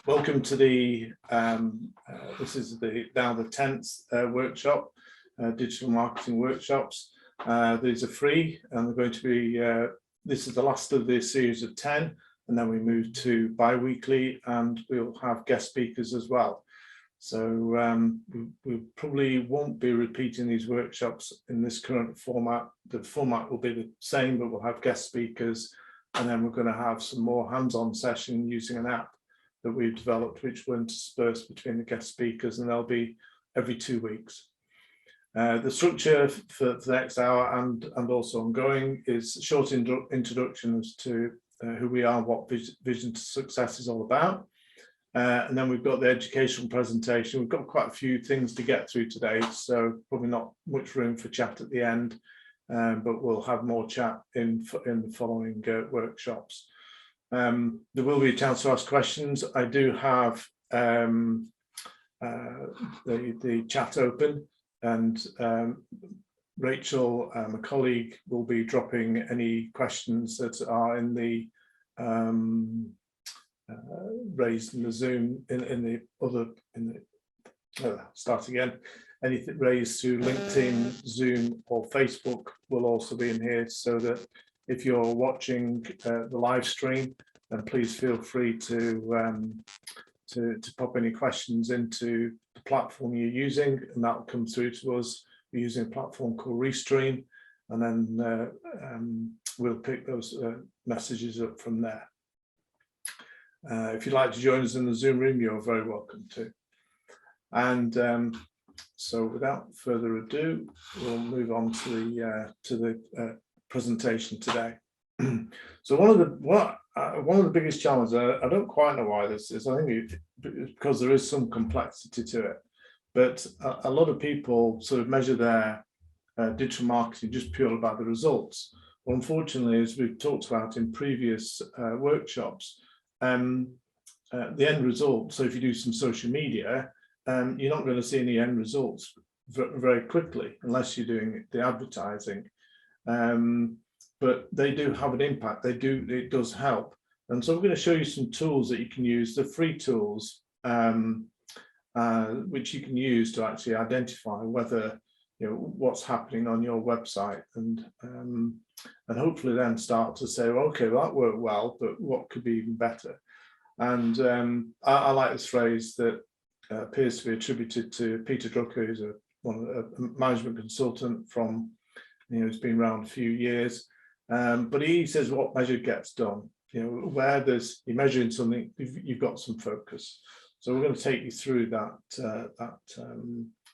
Welcome to the, this is now the 10th workshop, digital marketing workshops. These are free and they're going to be, this is the last of the series of 10, and then we move to bi-weekly and we'll have guest speakers as well. So we probably won't be repeating these workshops in this current format. The format will be the same, but we'll have guest speakers, and then we're going to have some more hands-on session using an app that we've developed, which will intersperse between the guest speakers, and they'll be every 2 weeks. The structure for the next hour and also ongoing is a short introduction as to who we are, what Vision to Success is all about. And then we've got the educational presentation. We've got quite a few things to get through today, so probably not much room for chat at the end, but we'll have more chat in the following workshops. There will be a chance to ask questions. I do have the chat open, and Rachel, my colleague, will be dropping any questions that are in the raised in the Zoom start again. Anything raised through LinkedIn, Zoom, or Facebook will also be in here, so that if you're watching the live stream, then please feel free to pop any questions into the platform you're using, and that will come through to us. We're using a platform called Restream, and then we'll pick those messages up from there. If you'd like to join us in the Zoom room, you're very welcome to. And so without further ado, we'll move on to the presentation today. So one of the biggest challenges, I don't quite know why this is. I think it's because there is some complexity to it, but a lot of people sort of measure their digital marketing just purely by the results. Well, unfortunately, as we've talked about in previous workshops, the end result, so if you do some social media, you're not going to see any end results very quickly unless you're doing the advertising. But they do have an impact. It does help. And so I'm going to show you some tools that you can use, the free tools, which you can use to actually identify whether, what's happening on your website, and hopefully then start to say, well, okay, that worked well, but what could be even better? And I like this phrase that appears to be attributed to Peter Drucker, who's a management consultant from, he's been around a few years. But he says what measured gets done. Where you're measuring something, you've got some focus. So we're going to take you through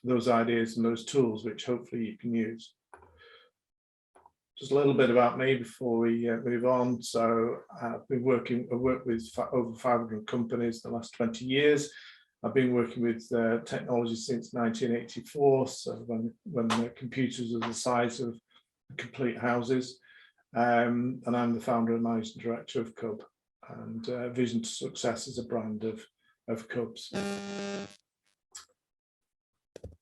those ideas and those tools, which hopefully you can use. Just a little bit about me before we move on. So I've worked with over 500 companies the last 20 years. I've been working with technology since 1984. So when the computers were the size of complete houses. And I'm the founder and managing director of Cub, and Vision to Success is a brand of Cubs.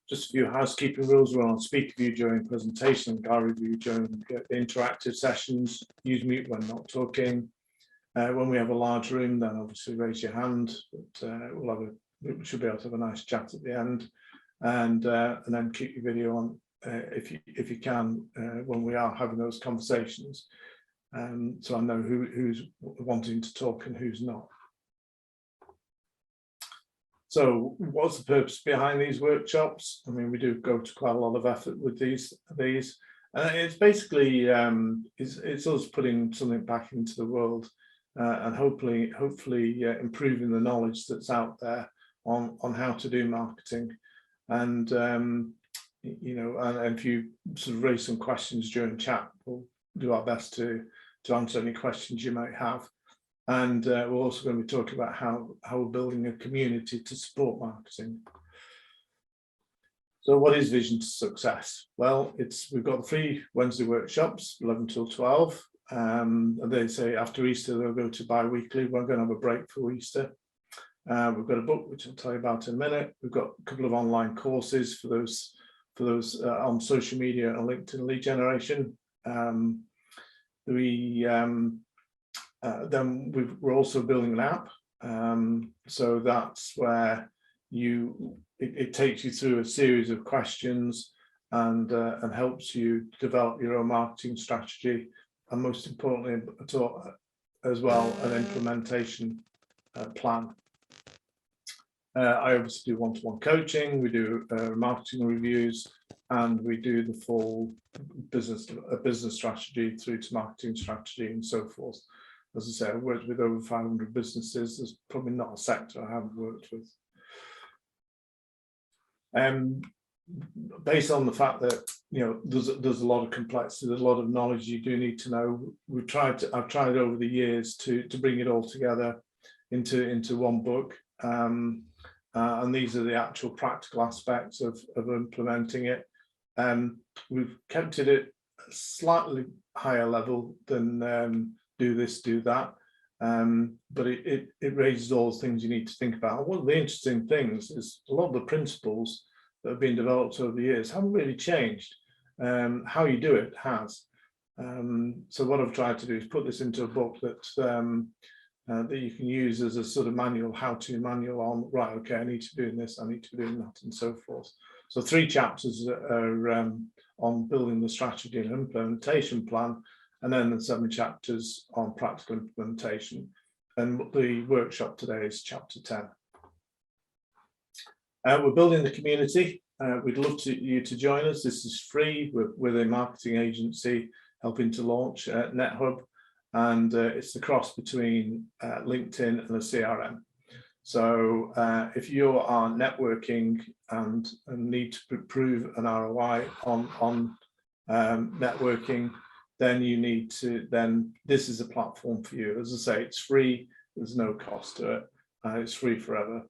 Just a few housekeeping rules. We're on speaker view during presentation, gallery view during interactive sessions. Use mute when not talking. When we have a large room, then obviously raise your hand. But we should be able to have a nice chat at the end, and then keep your video on. If you can, when we are having those conversations, so I know who's wanting to talk and who's not. So what's the purpose behind these workshops? I mean, we do go to quite a lot of effort with these. It's basically it's us putting something back into the world, and hopefully improving the knowledge that's out there on how to do marketing. And and if you sort of raise some questions during chat, we'll do our best to answer any questions you might have. And we're also going to be talking about how we're building a community to support marketing. So what is Vision to Success? Well, we've got the free Wednesday workshops, 11 till 12. And they say after Easter, they'll go to bi-weekly. We're going to have a break for Easter. We've got a book, which I'll tell you about in a minute. We've got a couple of online courses for those on social media and LinkedIn lead generation. Then we're also building an app, So that's where it takes you through a series of questions and helps you develop your own marketing strategy, and most importantly as well, an implementation plan. I obviously do one-to-one coaching, we do marketing reviews, and we do the full business strategy through to marketing strategy and so forth. As I say, I've worked with over 500 businesses. There's probably not a sector I haven't worked with. Based on the fact that there's a lot of complexity, there's a lot of knowledge you do need to know. I've tried over the years to bring it all together into one book, and these are the actual practical aspects of implementing it. We've kept it at a slightly higher level than do this, do that, but it raises all the things you need to think about. One of the interesting things is a lot of the principles that have been developed over the years haven't really changed. How you do it has. So what I've tried to do is put this into a book that you can use as a sort of manual, how-to manual on, right, okay, I need to be doing this, I need to be doing that, and so forth. So 3 chapters are on building the strategy and implementation plan, and then the 7 chapters on practical implementation. And the workshop today is chapter 10. We're building the community. We'd love you to join us. This is free. We're a marketing agency helping to launch NetHub, and it's the cross between LinkedIn and a CRM. So if you are networking and need to prove an ROI on networking, then you need to, this is a platform for you. As I say, it's free, there's no cost to it, it's free forever.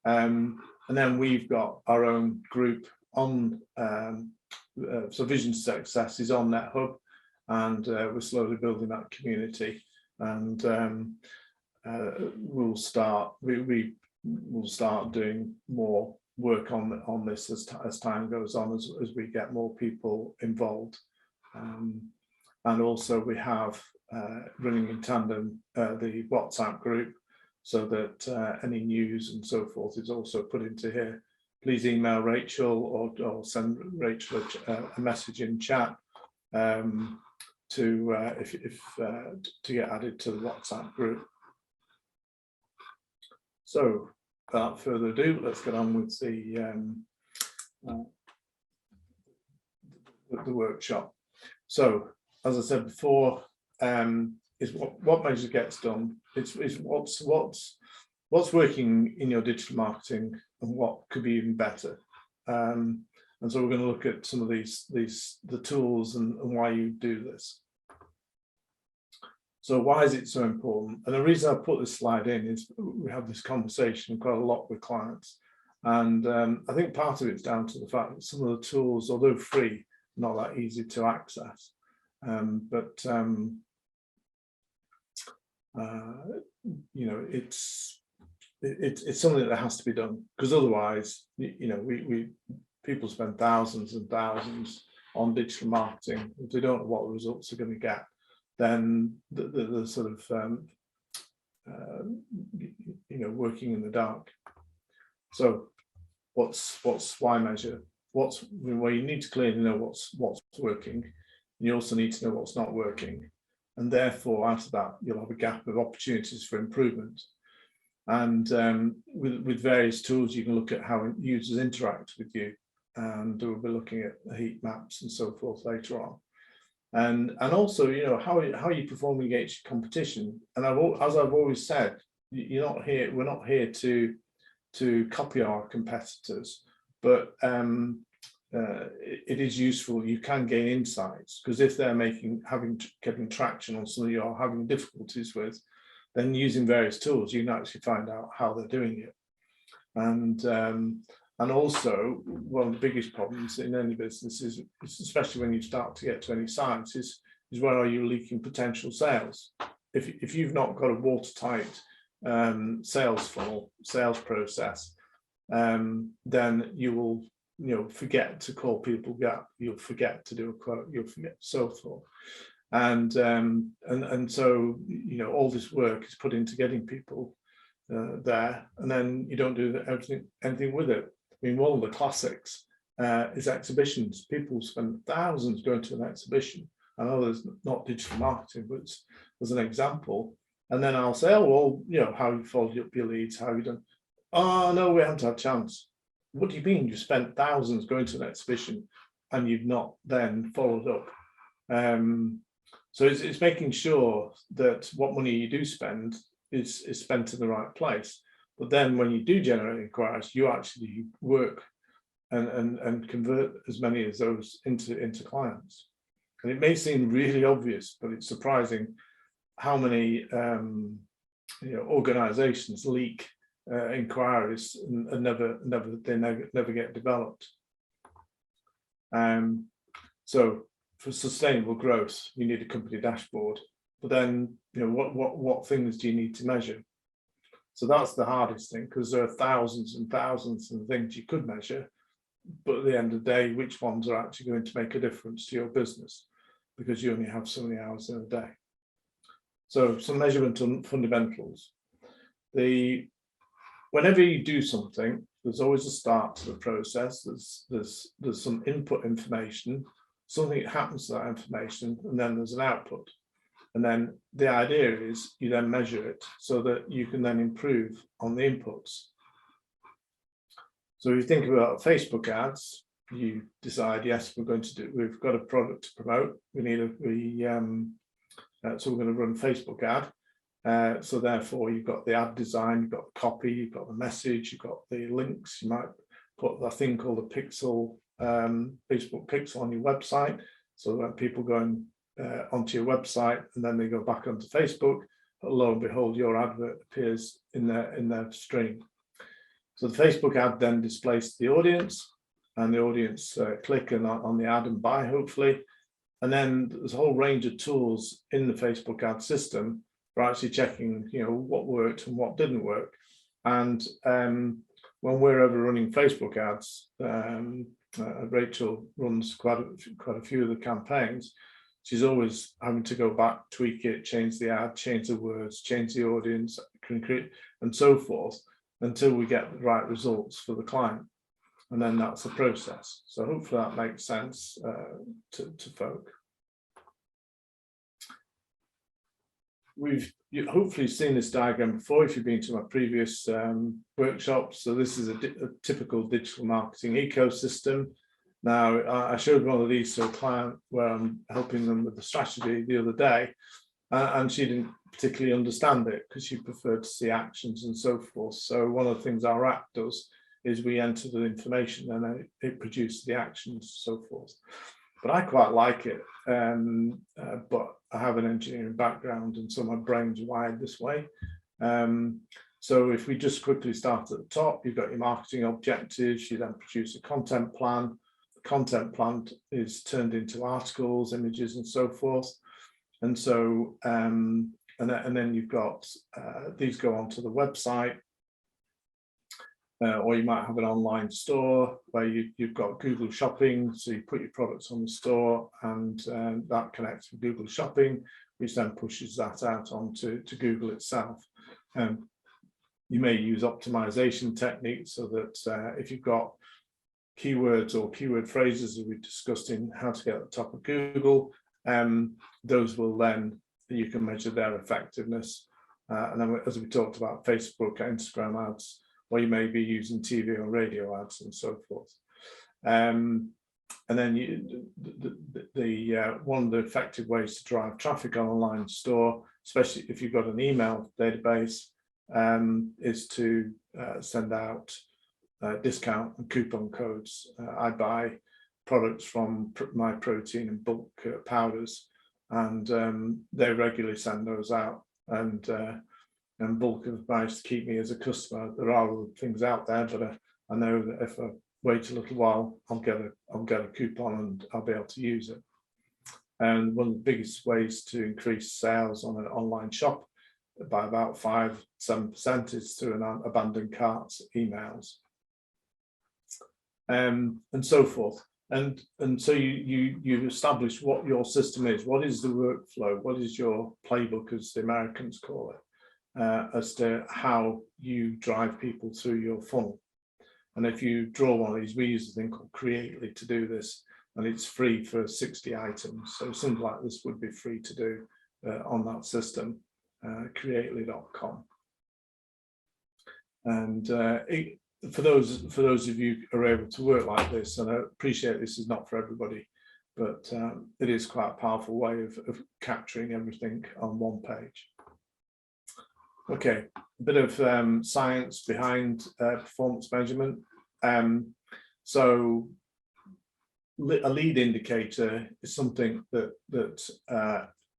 And then we've got our own group on, so Vision Success is on NetHub, and we're slowly building that community. And we'll start doing more work on this as time goes on, as we get more people involved. And also we have running in tandem the WhatsApp group, so that any news and so forth is also put into here. Please email Rachel or send Rachel a message in chat to get added to the WhatsApp group. So without further ado, let's get on with the workshop. So as I said before, is what measure gets done. It's what's working in your digital marketing and what could be even better. And so we're going to look at some of the tools and why you do this. So why is it so important? And the reason I put this slide in is we have this conversation quite a lot with clients. And I think part of it's down to the fact that some of the tools, although free, are not that easy to access. But it's something that has to be done, because otherwise, people spend thousands and thousands on digital marketing. If they don't know what the results are going to get, then the sort of working in the dark. So what's why measure? Well, you need to clearly know what's working. You also need to know what's not working, and therefore out of that you'll have a gap of opportunities for improvement. And with various tools you can look at how users interact with you, and we'll be looking at heat maps and so forth later on. And also, how you perform against your competition. And as I've always said, we're not here to copy our competitors, but it is useful. You can gain insights, because if they're getting traction on something you're having difficulties with, then using various tools, you can actually find out how they're doing it. And also, one of the biggest problems in any business is, especially when you start to get to any size, is where are you leaking potential sales? If you've not got a watertight sales funnel, sales process, then you will forget to call people gap, you'll forget to do a quote, you'll forget so forth. And so all this work is put into getting people there, and then you don't do anything with it. I mean, one of the classics is exhibitions. People spend thousands going to an exhibition. I know there's not digital marketing, but as an example. And then I'll say, oh, well, you know, how have you followed up your leads? How have you done? Oh, no, we haven't had a chance. What do you mean? You spent thousands going to an exhibition and you've not then followed up? So it's making sure that what money you do spend is spent in the right place. But then when you do generate inquiries, you actually work and convert as many as those into clients. And it may seem really obvious, but it's surprising how many organizations leak inquiries and never get developed. So for sustainable growth, you need a company dashboard. But then, you know, what things do you need to measure? So that's the hardest thing, because there are thousands and thousands of things you could measure. But at the end of the day, which ones are actually going to make a difference to your business? Because you only have so many hours in a day. So some measurement fundamentals. Whenever you do something, there's always a start to the process. There's some input information, something that happens to that information, and then there's an output. And then the idea is you then measure it so that you can then improve on the inputs. So if you think about Facebook ads, you decide, yes, we've got a product to promote. So we're going to run a Facebook ad. So therefore you've got the ad design, you've got the copy, you've got the message, you've got the links. You might put a thing called a pixel, Facebook pixel on your website. So that people go onto your website and then they go back onto Facebook, but lo and behold, your advert appears in their stream. So the Facebook ad then displays to the audience, and the audience click on the ad and buy, hopefully. And then there's a whole range of tools in the Facebook ad system for actually checking, you know, what worked and what didn't work. And when we're ever running Facebook ads, Rachel runs quite a few of the campaigns. She's always having to go back, tweak it, change the ad, change the words, change the audience, and so forth, until we get the right results for the client. And then that's the process. So hopefully that makes sense to folk. You've hopefully seen this diagram before if you've been to my previous workshops. So this is a typical digital marketing ecosystem. Now, I showed one of these to a client where I'm helping them with the strategy the other day, and she didn't particularly understand it because she preferred to see actions and so forth. So one of the things our app does is we enter the information and it produces the actions and so forth. But I quite like it, but I have an engineering background, and so my brain's wired this way. So if we just quickly start at the top, you've got your marketing objectives, you then produce a content plan. The content plan is turned into articles, images, and so forth. And so, and then you've got, these go onto the website, or you might have an online store where you've got Google Shopping. So you put your products on the store, and that connects with Google Shopping, which then pushes that out onto Google itself. You may use optimization techniques so that if you've got keywords or keyword phrases that we've discussed in how to get at the top of Google, those will then, you can measure their effectiveness. And then as we talked about Facebook, Instagram ads, or you may be using TV or radio ads and so forth. And then one of the effective ways to drive traffic on an online store, especially if you've got an email database, is to send out discount and coupon codes. I buy products from My Protein and bulk powders, and they regularly send those out, and bulk have managed to keep me as a customer. There are other things out there, but I know that if I wait a little while, I'll get a coupon and I'll be able to use it. And one of the biggest ways to increase sales on an online shop by about 5-7% is through an abandoned carts emails, and so forth. And so you establish what your system is. What is the workflow? What is your playbook, as the Americans call it? as to how you drive people through your funnel. And if you draw one of these, we use a thing called Creately to do this, and it's free for 60 items. So something like this would be free to do on that system, creately.com. And for those of you who are able to work like this, and I appreciate this is not for everybody, but it is quite a powerful way of capturing everything on one page. Okay, a bit of science behind performance measurement. So a lead indicator is something that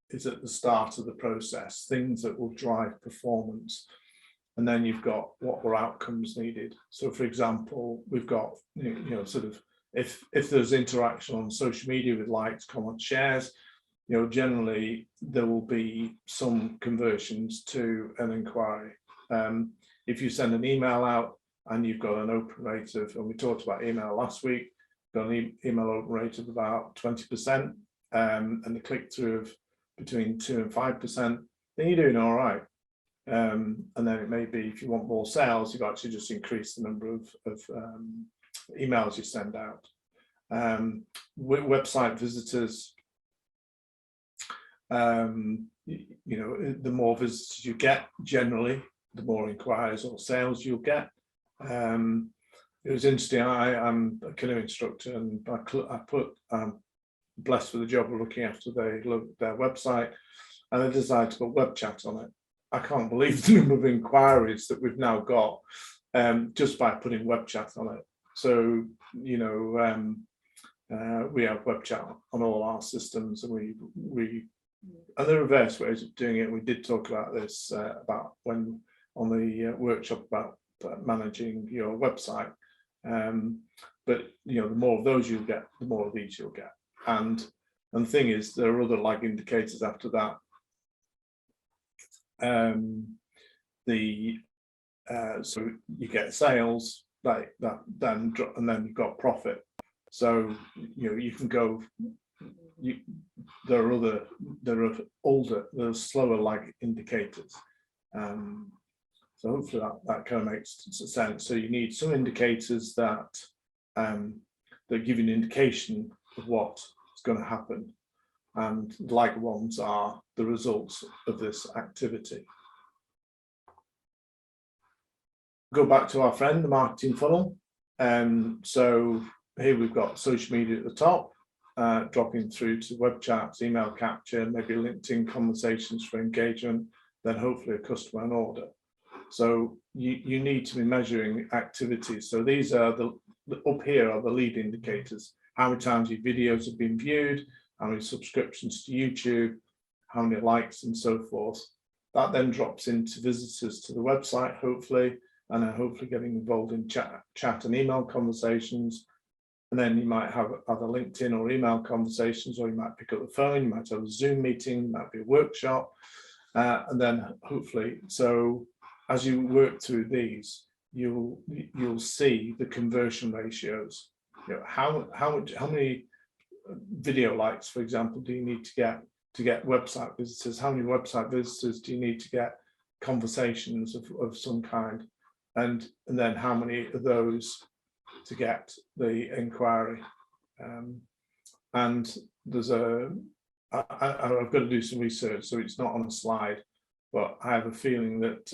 is at the start of the process, things that will drive performance. And then you've got what were outcomes needed. So for example, we've got, sort of, if there's interaction on social media with likes, comments, shares, generally there will be some conversions to an inquiry. If you send an email out and you've got an open rate of, and we talked about email last week, got an email open rate of about 20%, and the click-through of between 2 and 5%, then you're doing all right. And then it may be, if you want more sales, you've actually just increased the number of emails you send out. Website visitors, the more visitors you get, generally, the more inquiries or sales you'll get. It was interesting. I'm a canoe instructor, and I'm blessed with the job of looking after their website, and I decided to put web chat on it. I can't believe the number of inquiries that we've now got just by putting web chat on it. So, we have web chat on all our systems, and we and there are various ways of doing it. We did talk about this about when on the workshop about managing your website. But the more of those you get, the more of these you'll get. And the thing is, there are other lag indicators after that. So you get sales like that, then and then you've got profit. So you can go. There are slower lag indicators. So hopefully that kind of makes sense. So you need some indicators that give you an indication of what's going to happen, and the lag ones are the results of this activity. Go back to our friend, the marketing funnel. So here we've got social media at the top, dropping through to web chats, email capture, maybe LinkedIn conversations for engagement, then hopefully a customer and order. So you need to be measuring activities. So these are up here are the lead indicators. How many times your videos have been viewed, how many subscriptions to YouTube, how many likes, and so forth. That then drops into visitors to the website, hopefully, and then hopefully getting involved in chat and email conversations. And then you might have other LinkedIn or email conversations, or you might pick up the phone, you might have a Zoom meeting, might be a workshop, and then hopefully, so as you work through these, you'll see the conversion ratios. How many video likes, for example, do you need to get website visitors? How many website visitors do you need to get conversations of some kind? And then how many of those to get the inquiry? And there's I've got to do some research, so it's not on a slide, but I have a feeling that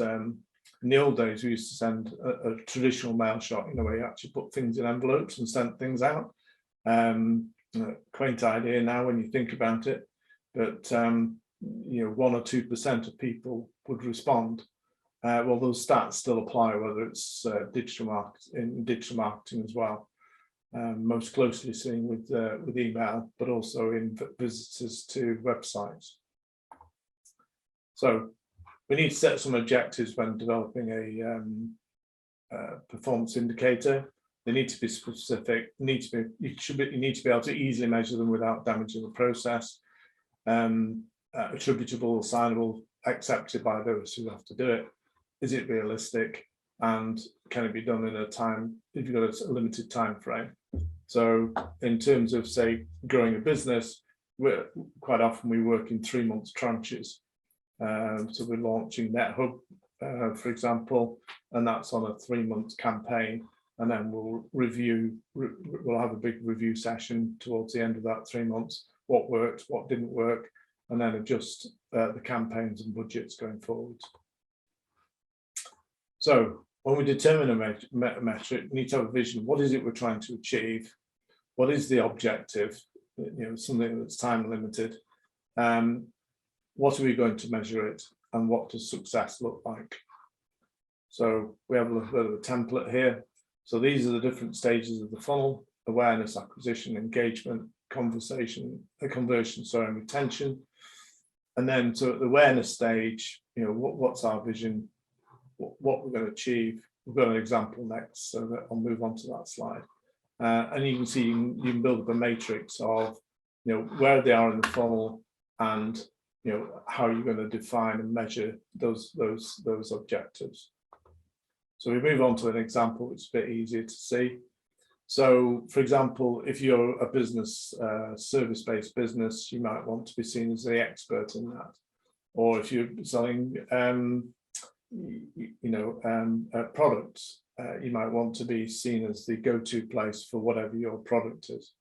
in the old days we used to send a traditional mail shot, where you actually put things in envelopes and sent things out. Quaint idea now when you think about it, but 1 or 2% of people would respond. Well, those stats still apply, whether it's digital marketing as well. Most closely seen with email, but also in visitors to websites. So we need to set some objectives when developing a performance indicator. They need to be specific. You need to be able to easily measure them without damaging the process. Attributable, assignable, accepted by those who have to do it. Is it realistic, and can it be done in a time, if you've got a limited time frame? So in terms of, say, growing a business, quite often we work in 3 month tranches. So we're launching NetHub, for example, and that's on a 3-month campaign. And then we'll have a big review session towards the end of that 3 months, what worked, what didn't work, and then adjust the campaigns and budgets going forward. So when we determine a metric, we need to have a vision. What is it we're trying to achieve? What is the objective? Something that's time limited. What are we going to measure it? And what does success look like? So we have a little bit of a template here. So these are the different stages of the funnel: awareness, acquisition, engagement, conversion, and retention. And then so at the awareness stage, what's our vision? What we're going to achieve. We've got an example next, so that I'll move on to that slide. And you can see you can build up a matrix of where they are in the funnel, and how you're going to define and measure those objectives. So we move on to an example which is a bit easier to see. So, for example, if you're a business, service-based business, you might want to be seen as the expert in that. Or if you're selling, products, you might want to be seen as the go-to place for whatever your product is.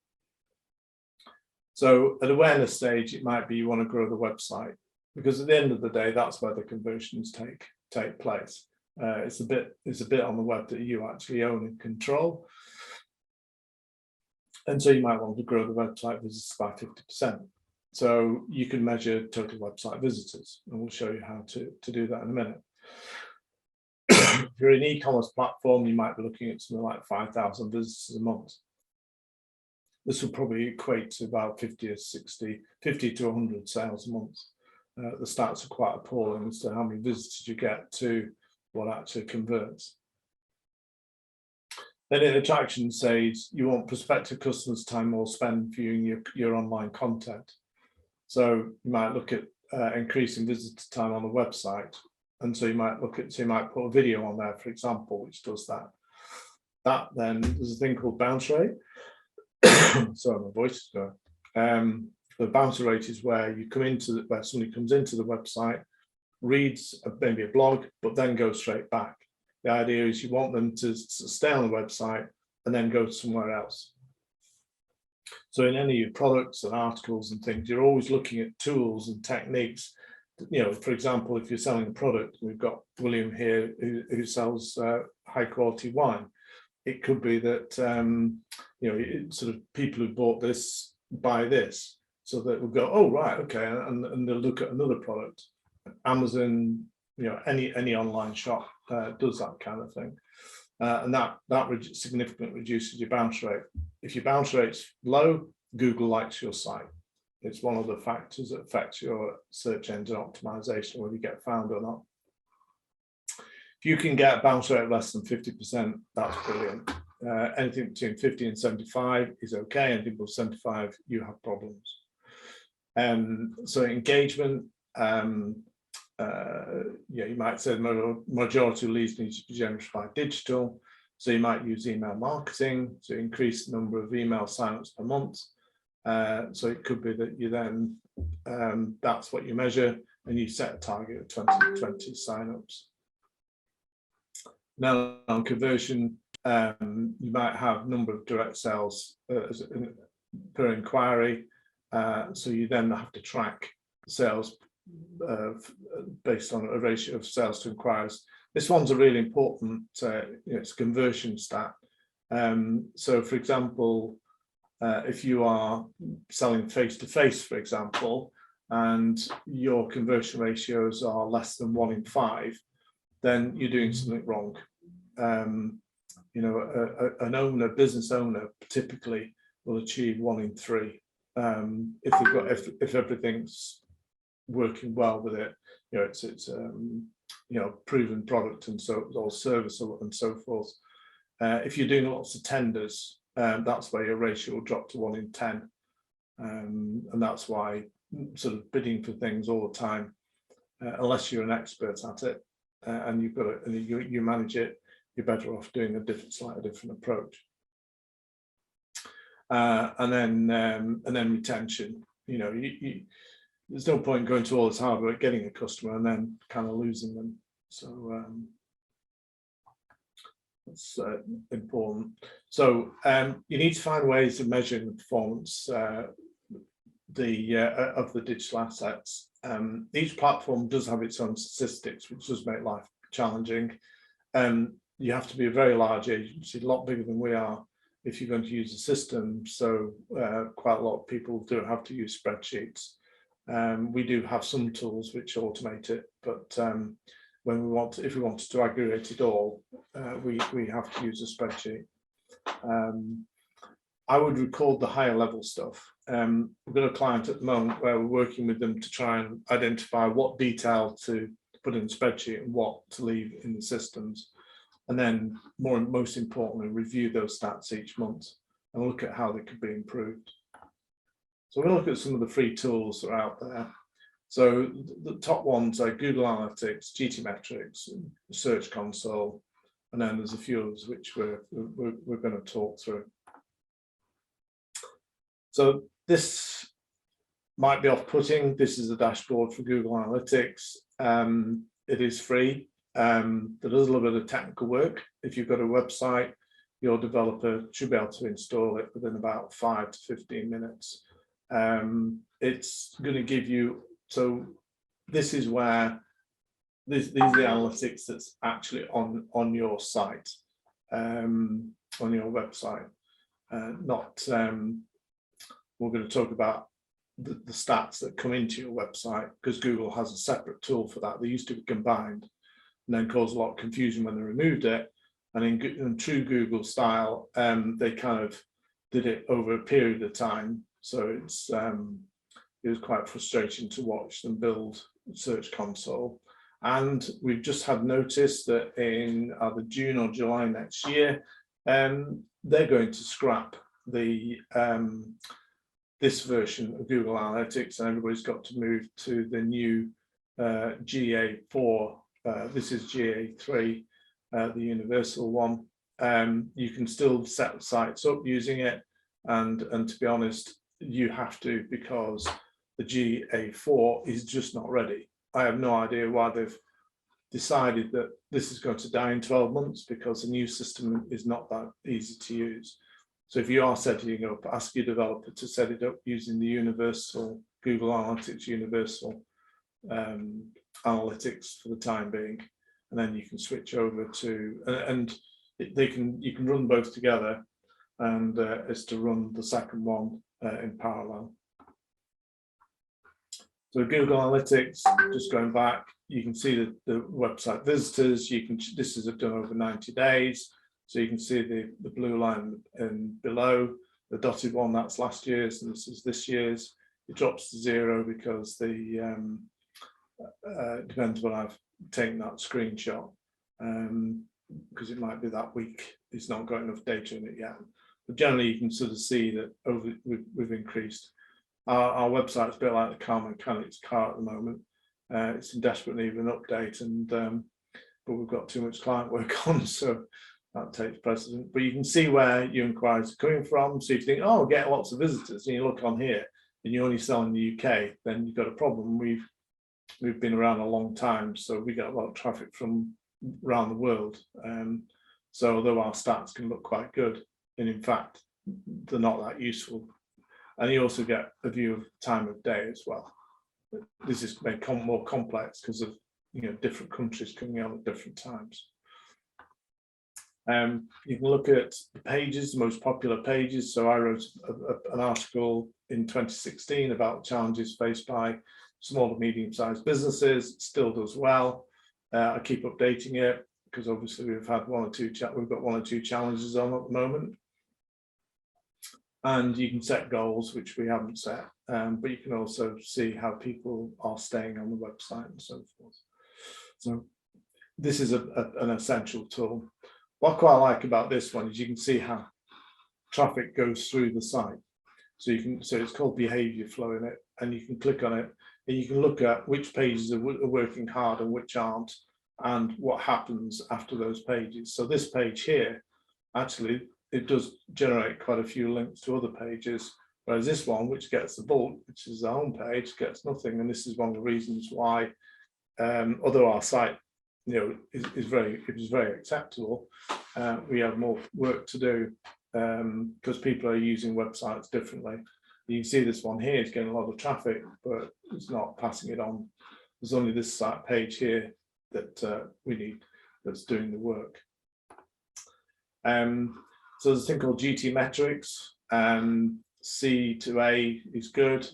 So at awareness stage, it might be you want to grow the website, because at the end of the day, that's where the conversions take place. It's a bit on the web that you actually own and control. And so you might want to grow the website visits by 50%. So you can measure total website visitors, and we'll show you how to do that in a minute. If you're an e-commerce platform, you might be looking at something like 5,000 visitors a month. This will probably equate to about 50 to 100 sales a month. The stats are quite appalling as to how many visitors you get to what actually converts. Then in attraction stage, you want prospective customers' time or spend viewing your online content. So you might look at increasing visitor time on the website. And so you might put a video on there, for example, which does that. That then, there's a thing called bounce rate. Sorry, my voice is going. The bounce rate is where where somebody comes into the website, reads maybe a blog, but then goes straight back. The idea is you want them to stay on the website and then go somewhere else. So in any of your products and articles and things, you're always looking at tools and techniques. For example, if you're selling a product, we've got William here who sells high quality wine. It could be that sort of people who bought this buy this, so that we'll go, oh right, okay, and they'll look at another product. Amazon, any online shop does that kind of thing, and that significantly reduces your bounce rate. If your bounce rate's low, Google likes your site. It's one of the factors that affects your search engine optimization, whether you get found or not. If you can get a bounce rate of less than 50%, that's brilliant. Anything between 50 and 75 is okay. Anything above 75, you have problems. So engagement, you might say the majority of leads need to be generated by digital. So you might use email marketing to increase the number of email signups per month. So it could be that you then, that's what you measure, and you set a target of 20 signups. Now on conversion, you might have number of direct sales per inquiry. So you then have to track sales based on a ratio of sales to inquiries. This one's a really important, it's a conversion stat. So for example, if you are selling face-to-face, for example, and your conversion ratios are less than 1 in 5, then you're doing something wrong. A business owner typically will achieve 1 in 3 if everything's working well with it. It's proven product and so or service and so forth. If you're doing lots of tenders, that's where your ratio will drop to 1 in 10, and that's why sort of bidding for things all the time, unless you're an expert at it and you've got it and you manage it, you're better off doing a slightly different approach. And then retention. there's no point going to all this hard work getting a customer and then kind of losing them. So that's important. So you need to find ways of measuring the performance of the digital assets. Each platform does have its own statistics, which does make life challenging. You have to be a very large agency, a lot bigger than we are, if you're going to use a system. So quite a lot of people do have to use spreadsheets. We do have some tools which automate it, but when we want, if we wanted to aggregate it all, we have to use a spreadsheet. I would record the higher level stuff. We've got a client at the moment where we're working with them to try and identify what detail to put in the spreadsheet and what to leave in the systems. And then most importantly, review those stats each month and look at how they could be improved. So we'll look at some of the free tools that are out there. So the top ones are Google Analytics, GTmetrix, Search Console, and then there's a few others which we're going to talk through. So this might be off-putting. This is a dashboard for Google Analytics. It is free. There is a little bit of technical work. If you've got a website, your developer should be able to install it within about 5 to 15 minutes. It's going to give you, so this is where these are the analytics that's actually on your site, on your website. We're going to talk about the stats that come into your website, because Google has a separate tool for that. They used to be combined and then caused a lot of confusion when they removed it. And in true Google style, they kind of did it over a period of time. So it was quite frustrating to watch them build Search Console. And we've just had notice that in either June or July next year, they're going to scrap the this version of Google Analytics, and everybody's got to move to the new GA4. This is GA3, the universal one. You can still set sites up using it, and to be honest, you have to, because the GA4 is just not ready. I have no idea why they've decided that this is going to die in 12 months, because the new system is not that easy to use. So if you are setting up, ask your developer to set it up using the universal Google Analytics universal analytics for the time being, and then you can switch over to, and you can run both together, and is to run the second one in parallel. So Google Analytics, just going back, you can see the website visitors. This is done over 90 days. So you can see the blue line and below, the dotted one, that's last year's, and this is this year's. It drops to 0 because the depends when I've taken that screenshot, because it might be that week it's not got enough data in it yet. But generally, you can sort of see that we've increased. Our website's a bit like the car mechanic's car at the moment. It's in desperate need of an update, and but we've got too much client work on, so that takes precedent. But you can see where your inquiries are coming from. So if you think, oh, get lots of visitors, and you look on here and you only sell in the UK, then you've got a problem. We've been around a long time, so we get a lot of traffic from around the world. So although our stats can look quite good, and in fact, they're not that useful. And you also get a view of time of day as well. This is made more complex because of different countries coming out at different times. You can look at the pages, the most popular pages. So I wrote an article in 2016 about challenges faced by small to medium-sized businesses. It still does well. I keep updating it because obviously we've got one or two challenges on at the moment. And you can set goals, which we haven't set, but you can also see how people are staying on the website and so forth. So this is an essential tool. What I quite like about this one is you can see how traffic goes through the site. So it's called behavior flow in it, and you can click on it and you can look at which pages are working hard and which aren't, and what happens after those pages. So this page here, actually, it does generate quite a few links to other pages, Whereas this one, which gets the bulk, which is the home page, gets nothing. And this is one of the reasons why, although our site, is very acceptable, we have more work to do because people are using websites differently. You can see this one here is getting a lot of traffic, but it's not passing it on. There's only this site page here that we need that's doing the work. So there's a thing called GT metrics. C to A is good.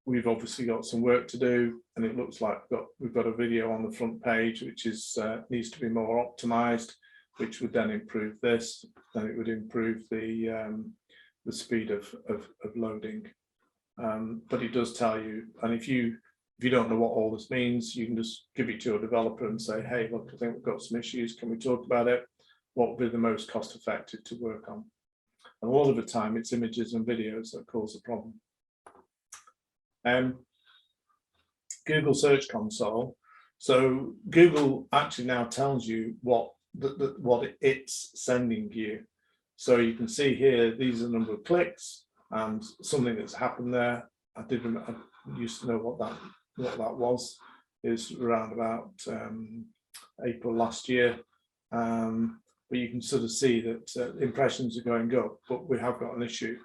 We've obviously got some work to do, and it looks like we've got a video on the front page which is needs to be more optimized, which would then improve this, and it would improve the speed of loading. But it does tell you, and if you don't know what all this means, you can just give it to your developer and say, hey, look, I think we've got some issues. Can we talk about it? What would be the most cost effective to work on? And a lot of the time it's images and videos that cause the problem. Google Search Console. So Google actually now tells you what it's sending you. So you can see here, these are the number of clicks and something that's happened there. I used to know what that was. Is around about April last year. But you can sort of see that impressions are going up, but we have got an issue.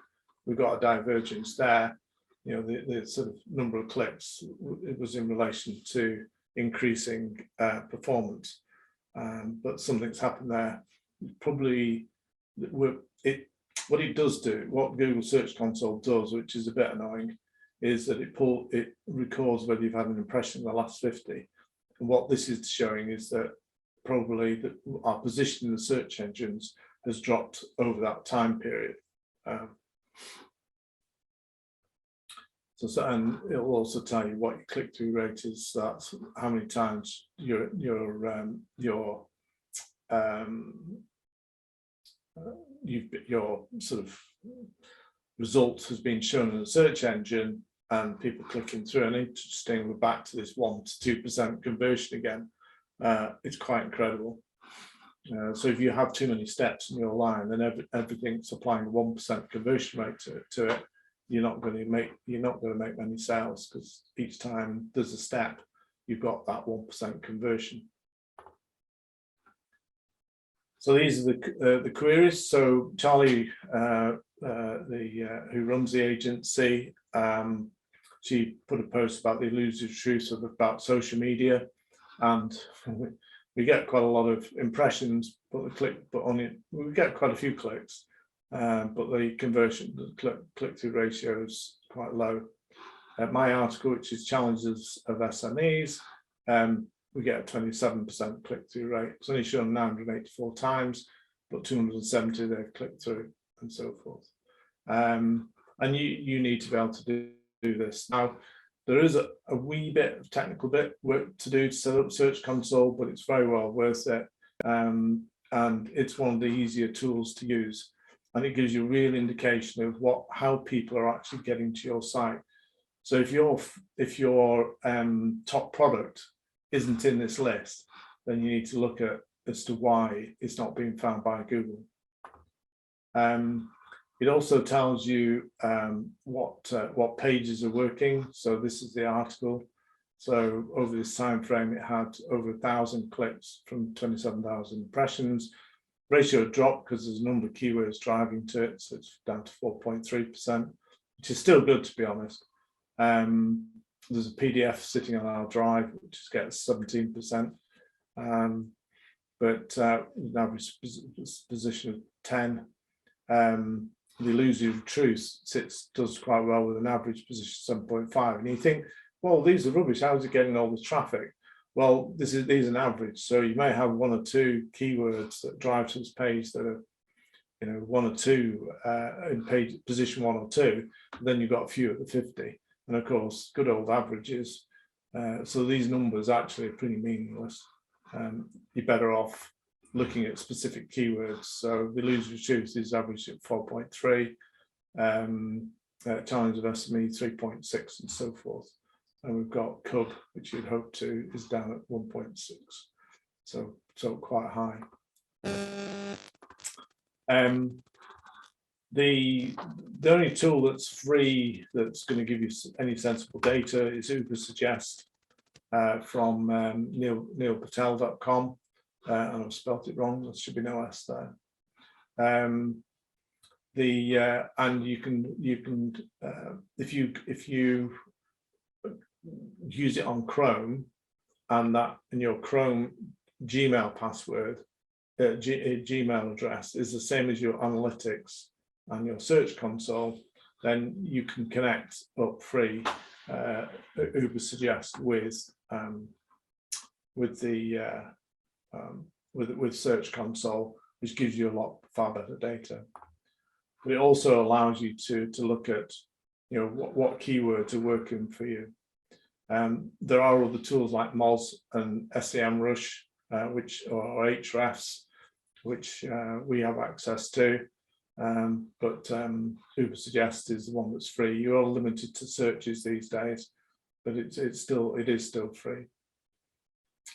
We've got a divergence there. The sort of number of clicks, it was in relation to increasing performance, but something's happened there. Probably what it does do, what Google Search Console does, which is a bit annoying, is that it records whether you've had an impression in the last 50. And what this is showing is that probably our position in the search engines has dropped over that time period. And it'll also tell you what your click-through rate is. That's how many times your sort of result has been shown in the search engine and people clicking through. And interesting, we're back to this 1 to 2% conversion again. It's quite incredible. So if you have too many steps in your line, then everything's applying 1% conversion rate to it. You're not going to make many sales, because each time there's a step, you've got that 1% conversion. So these are the queries. So Charlie, who runs the agency, she put a post about the elusive truth about social media, and we get quite a lot of impressions, but we get quite a few clicks. But the conversion, the click-through ratio is quite low. My article, which is Challenges of SMEs, we get a 27% click-through rate. It's only shown 984 times, but 270 they've clicked through, and so forth. And you need to be able to do this. Now, there is a wee bit of technical work to do to set up Search Console, but it's very well worth it. And it's one of the easier tools to use. And it gives you a real indication of how people are actually getting to your site. So if your top product isn't in this list, then you need to look at as to why it's not being found by Google. It also tells you what pages are working. So this is the article. So over this time frame, it had over 1,000 clicks from 27,000 impressions. Ratio dropped because there's a number of keywords driving to it, so it's down to 4.3%, which is still good, to be honest. There's a PDF sitting on our drive, which gets 17%, but an average position of 10. The elusive truth does quite well with an average position of 7.5, and you think, well, these are rubbish. How is it getting all this traffic? Well, these are an average, so you may have 1 or 2 keywords that drive to this page that are, 1 or 2 in page position 1 or 2. Then you've got a few at the 50, and of course, good old averages. So these numbers actually are pretty meaningless. You're better off looking at specific keywords. So the elusive truth is averaged at 4.3, challenge of SME 3.6, and so forth. And we've got Cub, which you'd hope to, is down at 1.6, so quite high. The only tool that's free that's going to give you any sensible data is Uber Suggest from neilpatel.com, and I've spelt it wrong. There should be no S there. And you can if you use it on Chrome, and your Chrome Gmail password, Gmail address is the same as your analytics and your search console, then you can connect up free Uber Suggest with Search Console, which gives you far better data. But it also allows you to look at, what keywords are working for you. There are other tools like Moz and SEMrush, or Hrefs, which we have access to. But Uber Suggest is the one that's free. You are limited to searches these days, but it is still free.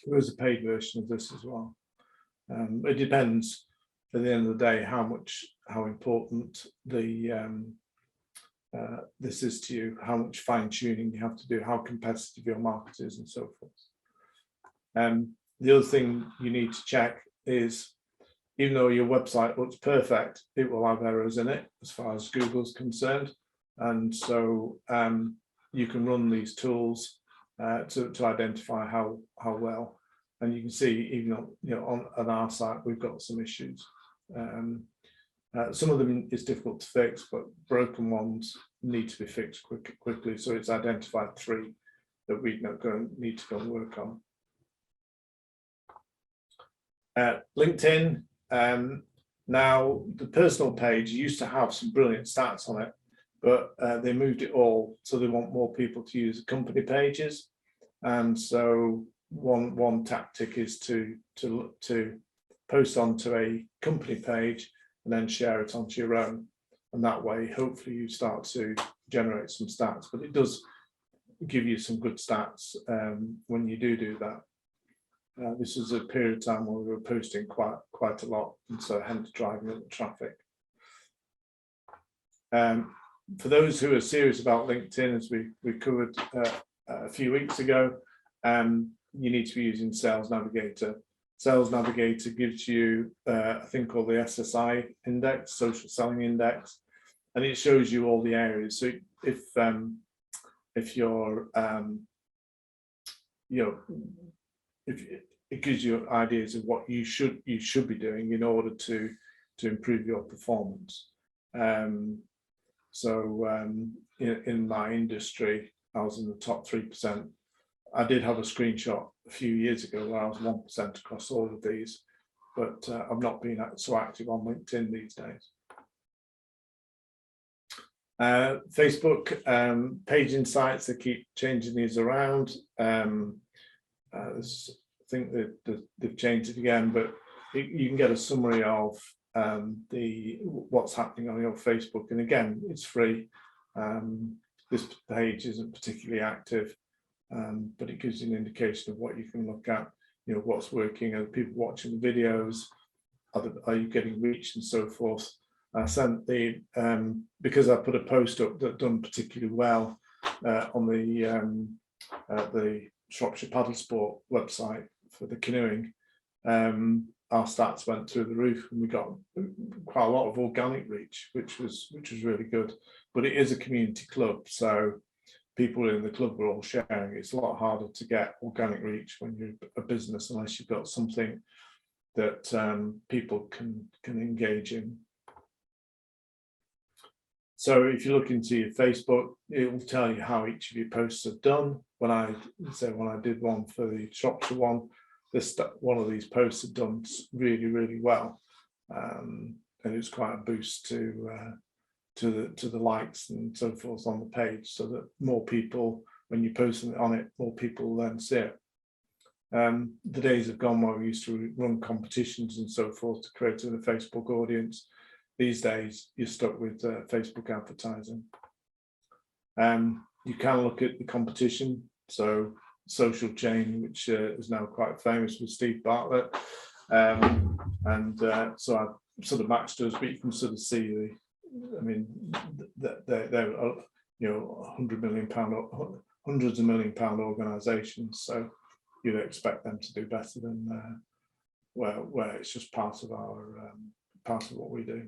There is a paid version of this as well. It depends at the end of the day how important this is to you, how much fine tuning you have to do, how competitive your market is, and so forth. The other thing you need to check is, even though your website looks perfect, it will have errors in it as far as Google's concerned. And so you can run these tools to identify how well. And you can see, even on our site, we've got some issues. Some of them is difficult to fix, but broken ones need to be fixed quickly. So it's identified 3 that we need to go and work on. LinkedIn. Now, the personal page used to have some brilliant stats on it, but they moved it all, so they want more people to use the company pages. And so one tactic is to post onto a company page and then share it onto your own, and that way hopefully you start to generate some stats. But it does give you some good stats when you do that. This was a period of time where we were posting quite a lot, and so hence driving up the traffic. For those who are serious about LinkedIn, as we covered a few weeks ago, you need to be using Sales Navigator. Sales Navigator gives you a thing called the SSI index, Social Selling Index, and it shows you all the areas. So if you're it gives you ideas of what you should be doing in order to improve your performance. In my industry, I was in the top 3%. I did have a screenshot a few years ago where I was 1% across all of these, but I've not been so active on LinkedIn these days. Facebook page insights, they keep changing these around. I think that they've changed it again, but you can get a summary of what's happening on your Facebook, and again, it's free. This page isn't particularly active, but it gives you an indication of what you can look at. What's working, are people watching the videos, are you getting reach, and so forth. I sent because I put a post up that done particularly well on the Shropshire Paddle Sport website for the canoeing. Our stats went through the roof, and we got quite a lot of organic reach, which was really good. But it is a community club, so people in the club were all sharing. It's a lot harder to get organic reach when you're a business, unless you've got something that people can engage in. So if you look into your Facebook, it will tell you how each of your posts have done. When I did one for the Shropshire one, one of these posts had done really, really well, and it was quite a boost to the likes and so forth on the page, so that more people, when you post something on it, more people will then see it. The days have gone where we used to run competitions and so forth to create a Facebook audience. These days, you're stuck with Facebook advertising. You can look at the competition. So Social Chain, which is now quite famous with Steve Bartlett. So I've sort of matched us, but you can sort of see I mean, they're £100 million, hundreds of £1 million organisations, so you'd expect them to do better than where it's just part of our part of what we do.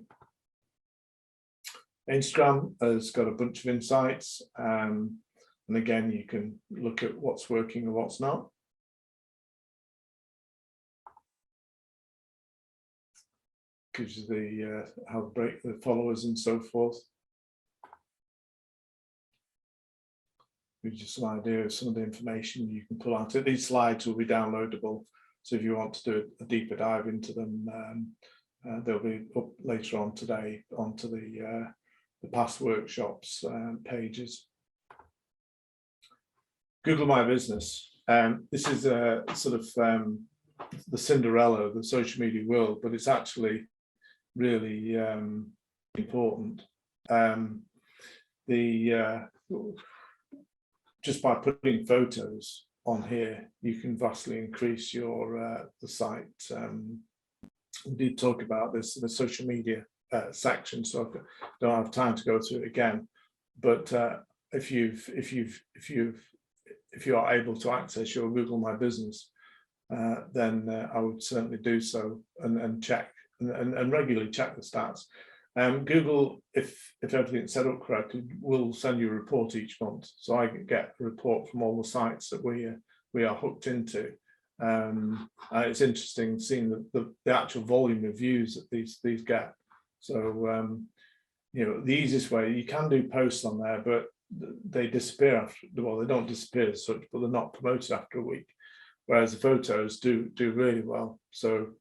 Instagram has got a bunch of insights, and again, you can look at what's working and what's not. Gives you the how to break the followers and so forth. Gives you some idea of some of the information you can pull out. These slides will be downloadable, so if you want to do a deeper dive into them, they'll be up later on today onto the past workshops pages. Google My Business. This is a sort of the Cinderella of the social media world, but it's actually really important. Just by putting photos on here, you can vastly increase your the site. We did talk about this in the social media section, so I don't have time to go through it again. But if you are able to access your Google My Business, then I would certainly do so and check and regularly check the stats. Google, if everything's set up correctly, will send you a report each month. So I get a report from all the sites that we are hooked into. It's interesting seeing the actual volume of views that these get. So the easiest way, you can do posts on there, but they disappear after. Well, they don't disappear as such, but they're not promoted after a week. Whereas the photos do really well. So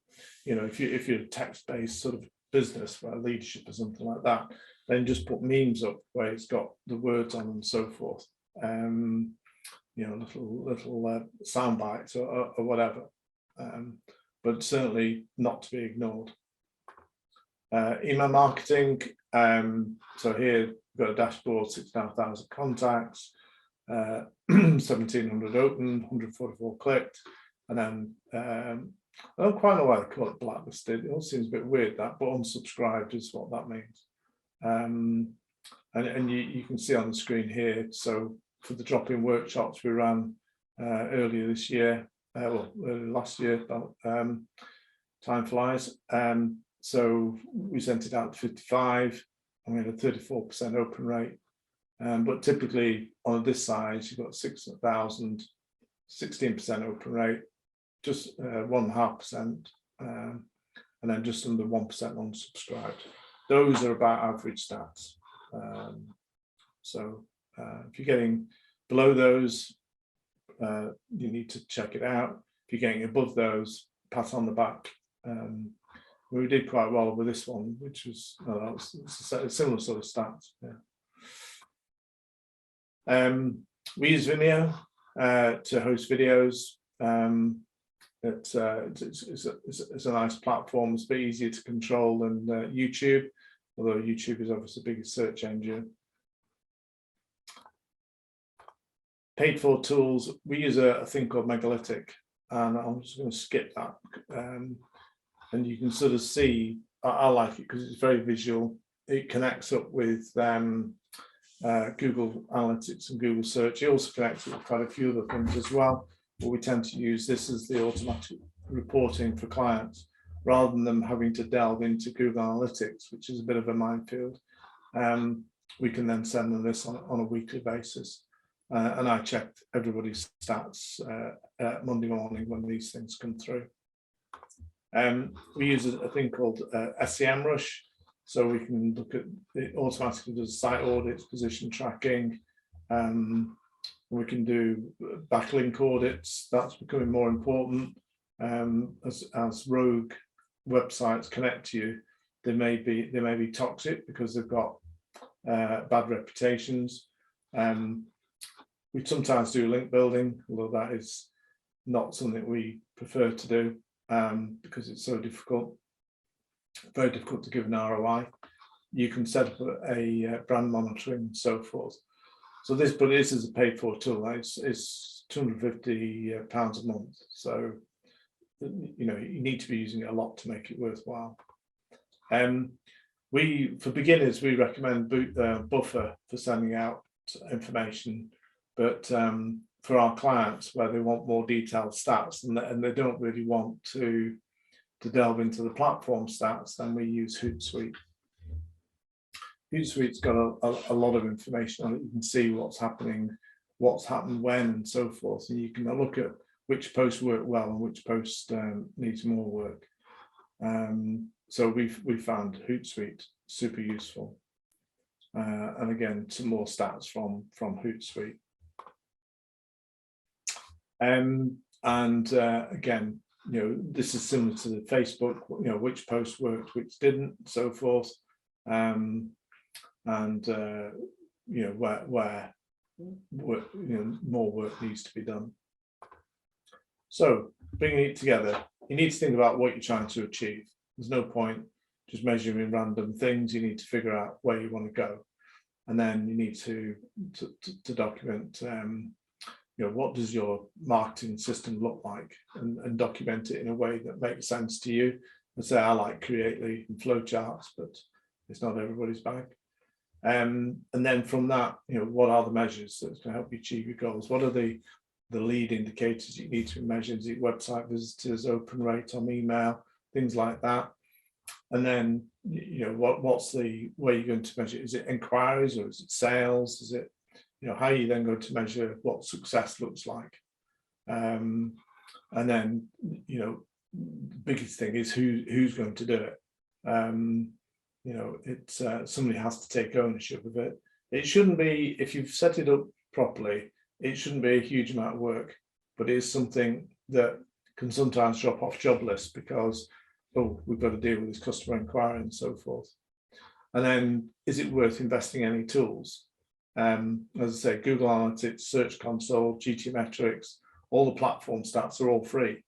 if you're a text-based sort of business, where leadership or something like that, then just put memes up where it's got the words on and so forth. Little sound bites or whatever, but certainly not to be ignored. Email marketing. So here we've got a dashboard, 6,500 contacts, 1,700 open, 144 clicked, and then I don't quite know why they call it blacklisted. It all seems a bit weird, that, but unsubscribed is what that means. And you can see on the screen here, so for the drop-in workshops we ran earlier this year, last year, time flies. So we sent it out to 55, and we had a 34% open rate. But typically on this size, you've got 6,000, 16% open rate, just 1.5%, and then just under 1% unsubscribed. Those are about average stats. So if you're getting below those, you need to check it out. If you're getting above those, pat on the back. We did quite well with this one, which was a similar sort of stats. Yeah. We use Vimeo to host videos. It's a nice platform. It's a bit easier to control than YouTube, although YouTube is obviously the biggest search engine. Paid for tools, we use a thing called Megalithic, and I'm just going to skip that. And you can sort of see, I like it because it's very visual. It connects up with Google Analytics and Google Search. It also connects with quite a few other things as well. But we tend to use this as the automatic reporting for clients, rather than them having to delve into Google Analytics, which is a bit of a minefield. We can then send them this on a weekly basis. And I checked everybody's stats Monday morning when these things come through. We use a thing called SEMrush, so we can look at it automatically does site audits, position tracking. We can do backlink audits. That's becoming more important as rogue websites connect to you. They may be toxic because they've got bad reputations. We sometimes do link building, although that is not something we prefer to do because it's so difficult, very difficult to give an ROI. You can set up a brand monitoring and so forth. So this is a paid for tool. It's £250 a month. So you need to be using it a lot to make it worthwhile. For beginners, we recommend Buffer for sending out information, but for our clients where they want more detailed stats and they don't really want to delve into the platform stats, then we use Hootsuite. Hootsuite's got a lot of information on it. You can see what's happening, what's happened when, and so forth. And you can look at which posts work well and which posts needs more work. So we found Hootsuite super useful. And again, some more stats from Hootsuite. Again, this is similar to the Facebook, which posts worked, which didn't, so forth. Where more work needs to be done. So bringing it together, you need to think about what you're trying to achieve. There's no point just measuring random things. You need to figure out where you want to go, and then you need to document. What does your marketing system look like, and document it in a way that makes sense to you. And say I like Creately and flowcharts, but it's not everybody's bag. And then from that, what are the measures that's going to help you achieve your goals? What are the lead indicators you need to measure? Is it website visitors, open rate on email, things like that? And then, what's the way you're going to measure it? Is it inquiries or is it sales? Is it, how are you then going to measure what success looks like? And then, the biggest thing is who's going to do it. It's somebody has to take ownership of it. It shouldn't be, if you've set it up properly, it shouldn't be a huge amount of work, but it is something that can sometimes drop off job lists because, we've got to deal with this customer inquiry and so forth. And then, is it worth investing any tools? As I say, Google Analytics, Search Console, GTmetrix, all the platform stats are all free.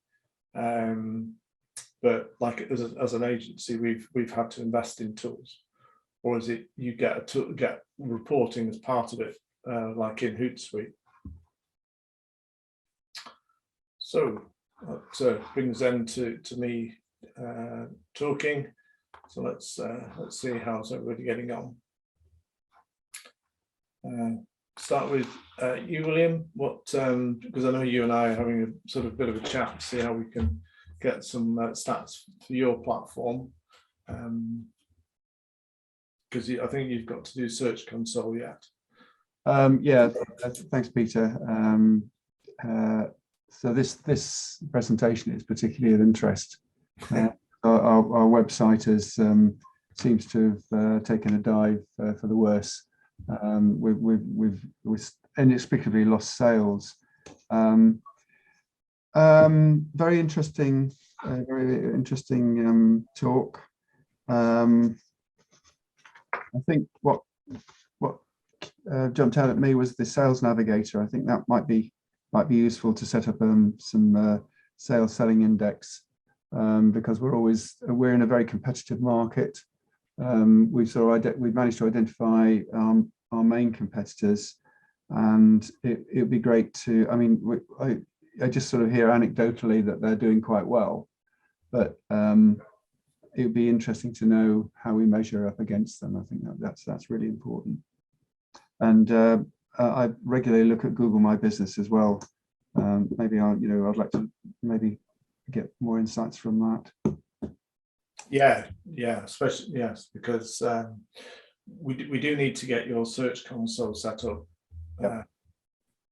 But like as an agency, we've had to invest in tools, or is it you get reporting as part of it, like in Hootsuite? So that brings them to me talking. So let's see how's everybody getting on. Start with you, William. What because I know you and I are having a sort of bit of a chat to see how we can get some stats for your platform, because I think you've got to do Search Console yet. Yeah, thanks, Peter. So this presentation is particularly of interest. Our website has seems to have taken a dive for the worse. We've inexplicably lost sales. Very interesting talk. I think what jumped out at me was the Sales Navigator. I think that might be useful to set up some sales selling index, because we're in a very competitive market. We've managed to identify our main competitors, and it would be great to. I mean, I just sort of hear anecdotally that they're doing quite well, but it would be interesting to know how we measure up against them. I think that's really important. And I regularly look at Google My Business as well. Maybe I'd like to maybe get more insights from that. Yeah, especially yes, because we do need to get your Search Console set up. Yep.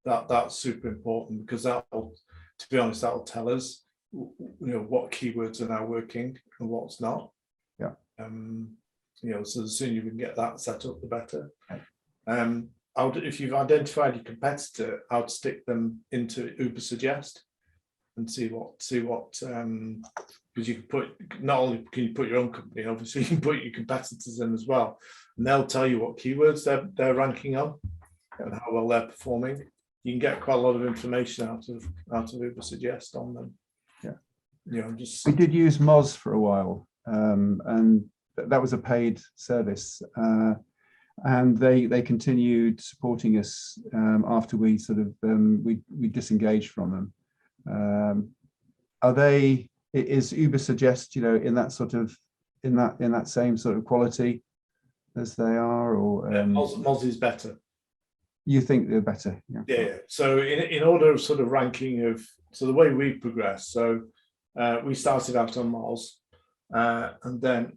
That's super important, because that'll, to be honest, that'll tell us what keywords are now working and what's not. Yeah. So the sooner we can get that set up, the better. If you've identified your competitor, I would stick them into Uber Suggest and see what because you can put, not only can you put your own company, obviously you can put your competitors in as well, and they'll tell you what keywords they're ranking on and how well they're performing. You can get quite a lot of information out of Uber Suggest on them. Yeah, we did use Moz for a while, and that was a paid service, and they continued supporting us after we sort of we disengaged from them. Is Uber Suggest in that sort of in that same sort of quality as they are, or Moz is better. you think they're better? Yeah. So in order of sort of ranking of, so the way we progressed, so we started out on Moz, and then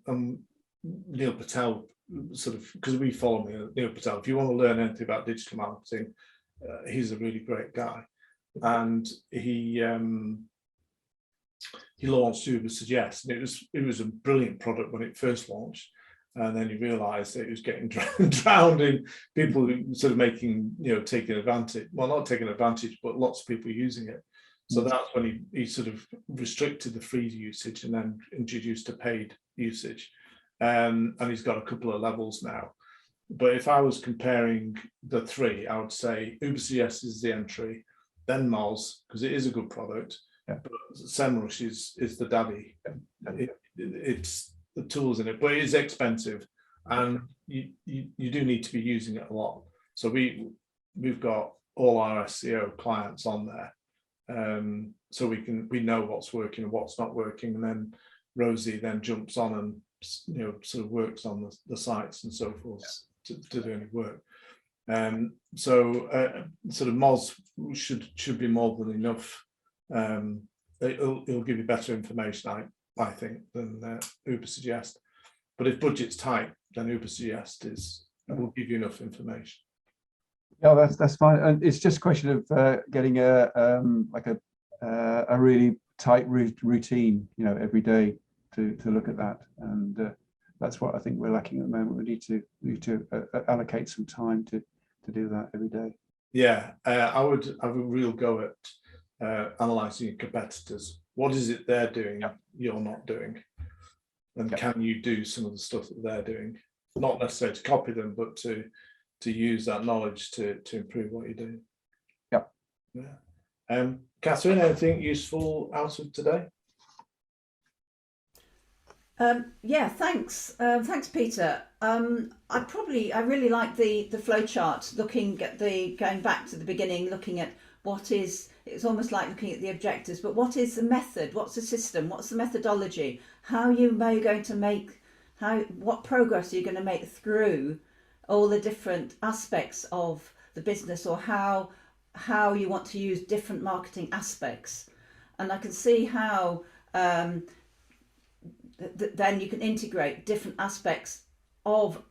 Neil Patel sort of, because we follow Neil Patel. If you want to learn anything about digital marketing, he's a really great guy, and he launched Uber Suggest, and it was a brilliant product when it first launched, and then he realised that it was getting drowned in people sort of making, taking advantage. Well, not taking advantage, but lots of people using it. So that's when he sort of restricted the free usage and then introduced a paid usage. And he's got a couple of levels now. But if I was comparing the three, I would say Uber Suggest is the entry, then Moz, because it is a good product. Yeah. But SEMrush is the daddy. It's the tools in it, but it is expensive, and you do need to be using it a lot. So we've got all our SEO clients on there, so we know what's working and what's not working, and then Rosie then jumps on and sort of works on the sites and so forth to do any work. So sort of Moz should be more than enough. It'll give you better information, I think, than Uber Suggest. But if budget's tight, then Uber Suggest will give you enough information. Yeah, that's fine. And it's just a question of getting a really tight routine, every day to look at that. And that's what I think we're lacking at the moment. We need to allocate some time to do that every day. Yeah, I would have a real go at analysing your competitors. What is it they're doing you're not doing? And can you do some of the stuff that they're doing? Not necessarily to copy them, but to use that knowledge to improve what you're doing. Yeah. Catherine, anything useful out of today? Yeah, thanks. Thanks, Peter. I really like the flowchart, going back to the beginning, looking at it's almost like looking at the objectives, but what is the method? What's the system? What's the methodology? How are you going to what progress are you going to make through all the different aspects of the business, or how you want to use different marketing aspects? And I can see how then you can integrate different aspects of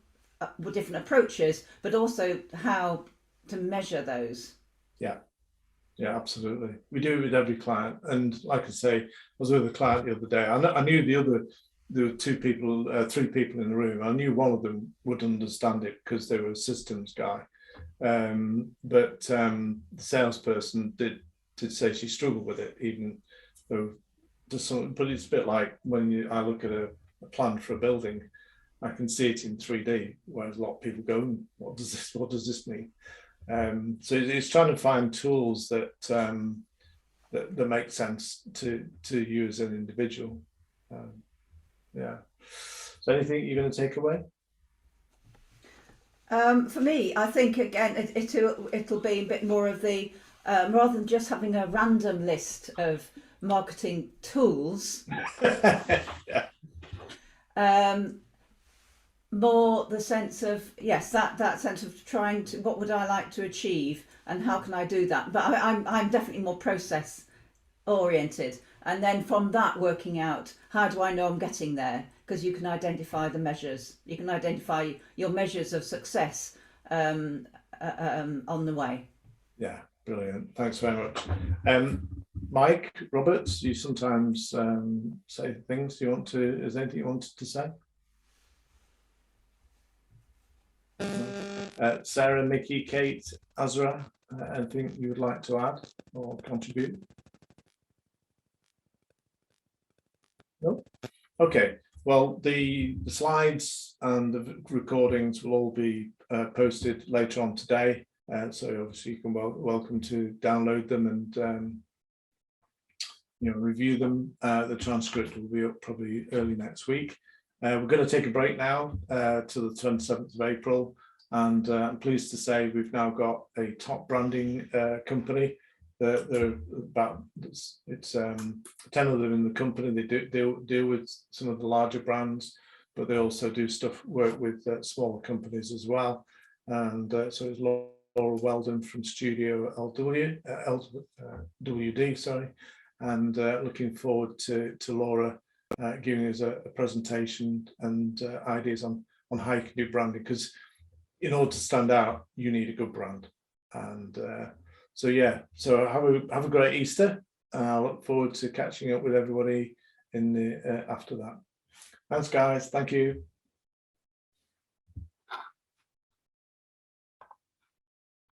different approaches, but also how to measure those. Yeah, absolutely. We do it with every client, and like I say, I was with a client the other day. I knew there were three people in the room. I knew one of them would understand it because they were a systems guy, but the salesperson did say she struggled with it, even though. But it's a bit like when I look at a plan for a building, I can see it in 3D, whereas a lot of people go, what does this mean? So it's trying to find tools that make sense to you as an individual. Yeah. So anything you're going to take away? For me, I think again it'll be a bit more of the rather than just having a random list of marketing tools. More the sense of that sense of trying to, what would I like to achieve and how can I do that? But I'm definitely more process oriented, and then from that working out how do I know I'm getting there, because you can identify the measures, you can identify your measures of success on the way. Yeah, brilliant. Thanks very much. Mike Roberts, you sometimes say things is anything you wanted to say? Sarah, Nikki, Kate, Azra, anything you would like to add or contribute? No? Okay, well, the slides and the recordings will all be posted later on today, so obviously you can welcome to download them and review them. The transcript will be up probably early next week. We're going to take a break now to the 27th of April, and I'm pleased to say we've now got a top branding company There are about it's 10 of them in the company. They deal with some of the larger brands, but they also do work with smaller companies as well. And so it's Laura Weldon from Studio LWD, sorry, and looking forward to Laura giving us a presentation and ideas on how you can do branding, because in order to stand out, you need a good brand. And so yeah, so have a great Easter. I look forward to catching up with everybody in the after that. Thanks, guys. Thank you.